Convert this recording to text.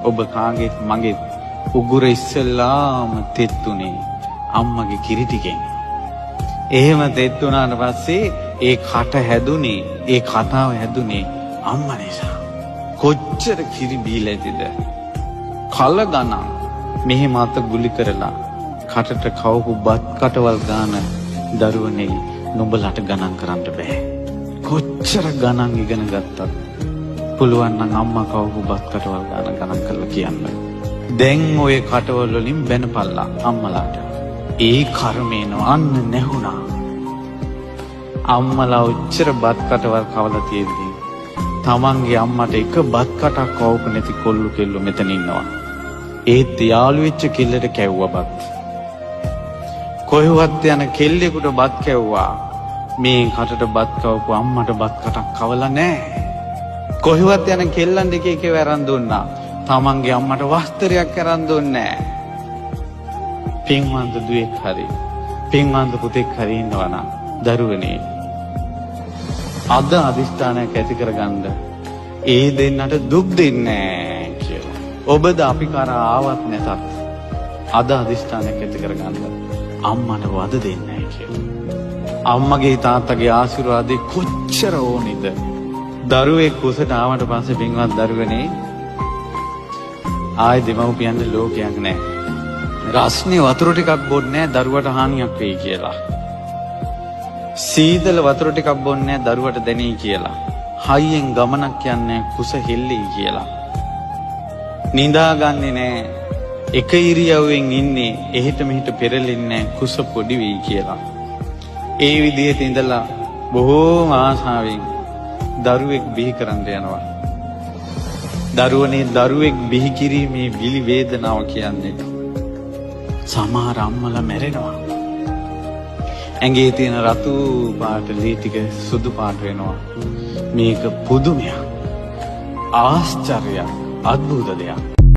ඔබ කාගෙත් මගෙත් උගුර ඉස්සෙල්ලාම තෙත්තුනේ අම්මගේ කිරි ටිකෙන්. එහෙම තෙත්තුනාට පස්සේ ඒ කට හැදුනේ, ඒ කතාව හැදුනේ අම්මා නිසා. කොච්චර කිරි බීලා ඇතිද? කල ගණන් මෙහෙම අත ගුලි කරලා කටට කවපු බත් කටවල් ගාන දරුවනේ නුඹලට ගණන් කරන්න බෑ. කොච්චර ගණන් ඉගෙන ගත්තත් පුළුවන් නම් අම්මා කවපු බත් කටවල් ගාන ගණන් කරලා කියන්න. දැන් ඔය කටවල් වලින් බැනපල්ලා අම්මලාට. ඒ කර්මේනෝ අන්න නැහුණා. අම්මලා ඔච්චර බත් කටවල් කවලා තියෙද්දි තමන්ගේ අම්මට එක බත් කටක් කවපු නැති කොල්ලු කෙල්ලු මෙතන ඉන්නවා. ඒත් යාළු වෙච්ච කෙල්ලට කැව්වා බත්. කොහෙවත් යන කෙල්ලෙකුට බත් කැව්වා. මේ කටට බත් කවපු අම්මට බත් කටක් කවලා නැහැ. කොහෙවත් යන කෙල්ලන් දෙක එක වැරන් දුන්නා. තමන්ගේ අම්මට වස්ත්‍රයක් කරන් දුන්නේ නැහැ. පින්වන්ත දුවෙක් හරි පින්වන්ත පුතෙක් හරි ඉන්නවා නම් දරුවනේ අද අදිස්ථානයක් ඇති කරගන්න ඒ දෙන්නට දුක් දෙන්නේ නැහැ කියලා. ඔබද අපි කරා ආවත් නැතත් අද අදිස්ථානයක් ඇති කරගන්න අම්මට වද දෙන්නේ නැහැ කියලා. අම්මගේ තාත්තගේ ආශිර්වාදේ කොච්චර ඕනිද? දරුවෙක් කුසට ආවට පස්සේ පින්වත් දරුවනේ ආයි දෙමව්පියන්ට ලෝකයක් නැහැ. රස්නේ වතුර ටිකක් බොන්නේ නැහැ දරුවට හානියක් වෙයි කියලා. සීතල වතුර ටිකක් බොන්නේ නැහැ දරුවට දැනෙයි කියලා. හයියෙන් ගමනක් යන්නේ කුස හෙල්ලෙයි කියලා. නිදාගන්නේ නැහැ. එක ඉරියව්වෙන් ඉන්නේ එහෙට මෙහෙට පෙරලෙන්නේ කුස පොඩි වෙයි කියලා. ඒ විදිහට ඉඳලා බොහෝම ආසාවෙන් දරුවෙක් බිහි කරන්න යනවා. දරුවනේ දරුවෙක් බිහි කිරීමේ විලි වේදනාව කියන්නේ සමහර අම්මලා මැරෙනවා. ඇඟේ තියෙන රතු පාට ලී ටික සුදු පාට වෙනවා. මේක පුදුමයක්, ආශ්චර්යයක්, අద్භූත දෙයක්.